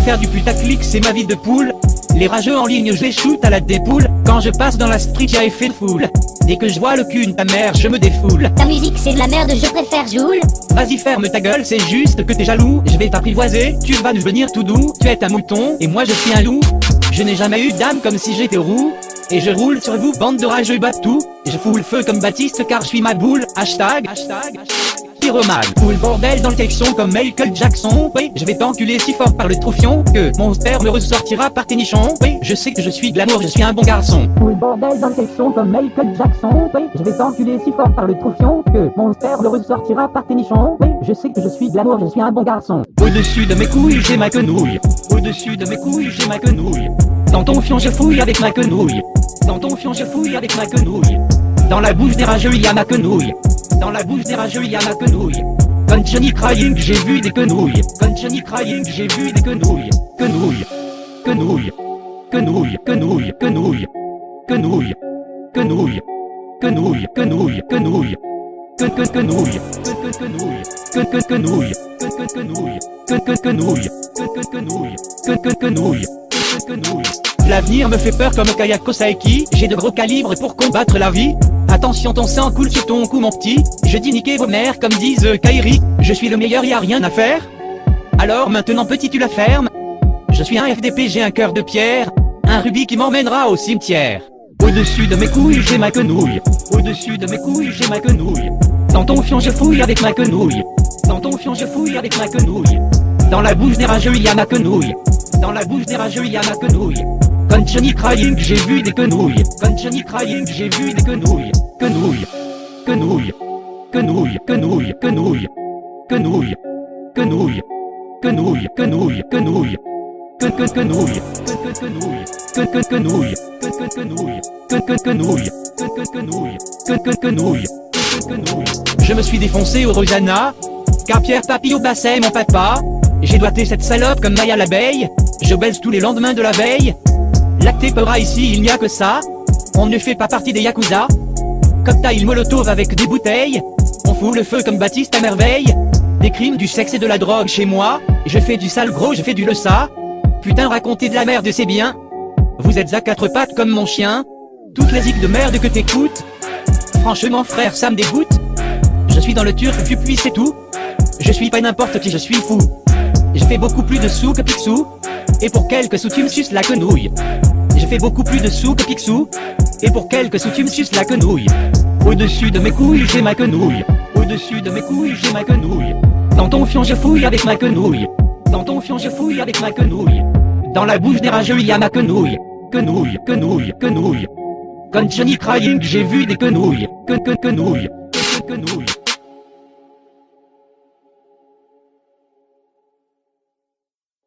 faire du putaclic, c'est ma vie de poule. Les rageux en ligne, je les shoot à la dépoule. Quand je passe dans la street, y'a effet de foule. Dès que je vois le cul de ta mère, je me défoule. Ta musique c'est de la merde, je préfère Joule. Vas-y ferme ta gueule, c'est juste que t'es jaloux. Je vais t'apprivoiser, tu vas devenir tout doux. Tu es un mouton, et moi je suis un loup. Je n'ai jamais eu d'âme comme si j'étais roux. Et je roule sur vous, bande de rageux tout. Je fous le feu comme Baptiste car je suis ma boule. Hashtag pyromane. Fous le bordel dans le texon comme Michael Jackson. Oui, je vais t'enculer si fort par le troufion que mon sperme me ressortira par tes nichons. Oui, je sais que je suis de l'amour, je suis un bon garçon. Fous le bordel dans le texon comme Michael Jackson. Oui, je vais t'enculer si fort par le troufion que mon sperme me ressortira par tes nichons. Oui, je sais que je suis de l'amour, je suis un bon garçon. Au-dessus de mes couilles, j'ai ma quenouille. Au-dessus de mes couilles, j'ai ma quenouille. Dans ton fion, je fouille avec ma quenouille. Dans ton fion, je fouille avec ma quenouille. Dans la bouche des rageux, il y a ma quenouille. Dans la bouche des rageux, il y a ma quenouille. Comme Johnny Crying, j'ai vu des quenouilles. Comme Johnny Crying, j'ai vu des quenouilles. Quenouilles, quenouilles, quenouilles, quenouilles, quenouilles, quenouilles, quenouilles, quenouilles, quenouilles, quenouilles, quenouilles, quenouilles, quenouilles, quenouilles, quenouilles, quenouilles. L'avenir me fait peur comme Kayako Saeki. J'ai de gros calibres pour combattre la vie. Attention, ton sang coule sur ton cou mon petit. Je dis niquer vos mères comme disent Kairi. Je suis le meilleur, y a rien à faire. Alors maintenant petit tu la fermes. Je suis un FDP, j'ai un cœur de pierre. Un rubis qui m'emmènera au cimetière. Au-dessus de mes couilles j'ai ma quenouille. Au-dessus de mes couilles j'ai ma quenouille. Dans ton fion je fouille avec ma quenouille. Dans ton fion je fouille avec ma quenouille. Dans la bouche des rageux il y a ma quenouille. Dans la bouche des rageux il y a ma quenouille. Comme Johnny Crying, j'ai vu des quenouilles. Comme Johnny Crying, j'ai vu des quenouilles. Quenouilles, quenouilles, quenouilles, quenouilles, quenouilles, quenouilles, quenouilles, quenouilles, quenouilles, quenouilles, quenouilles, quenouilles, quenouilles, quenouilles. Je me suis défoncé au Rosanna, car Pierre Papillon bassait mon papa. J'ai doigté cette salope comme Maya l'abeille. Je baise tous les lendemains de la veille. Lacté Peura ici il n'y a que ça. On ne fait pas partie des Yakuza. Cocktail molotov avec des bouteilles. On fout le feu comme Baptiste à merveille. Des crimes, du sexe et de la drogue chez moi. Je fais du sale gros, je fais du lessa. Putain raconter de la merde c'est bien. Vous êtes à quatre pattes comme mon chien. Toute la zik de merde que t'écoutes. Franchement frère ça me dégoûte. Je suis dans le turc du puits c'est tout. Je suis pas n'importe qui, je suis fou. Je fais beaucoup plus de sous que Picsou. Et pour quelques sous tu me suces la quenouille. Je fais beaucoup plus de sous que Picsou. Et pour quelques sous tu me suces la quenouille. Au-dessus de mes couilles j'ai ma quenouille. Au-dessus de mes couilles j'ai ma quenouille. Dans ton fion je fouille avec ma quenouille. Dans ton fion je fouille avec ma quenouille. Dans la bouche des rageux il y a ma quenouille. Quenouille, quenouille, quenouille. Comme Johnny Crying j'ai vu des quenouilles. Quenouille, quenouille.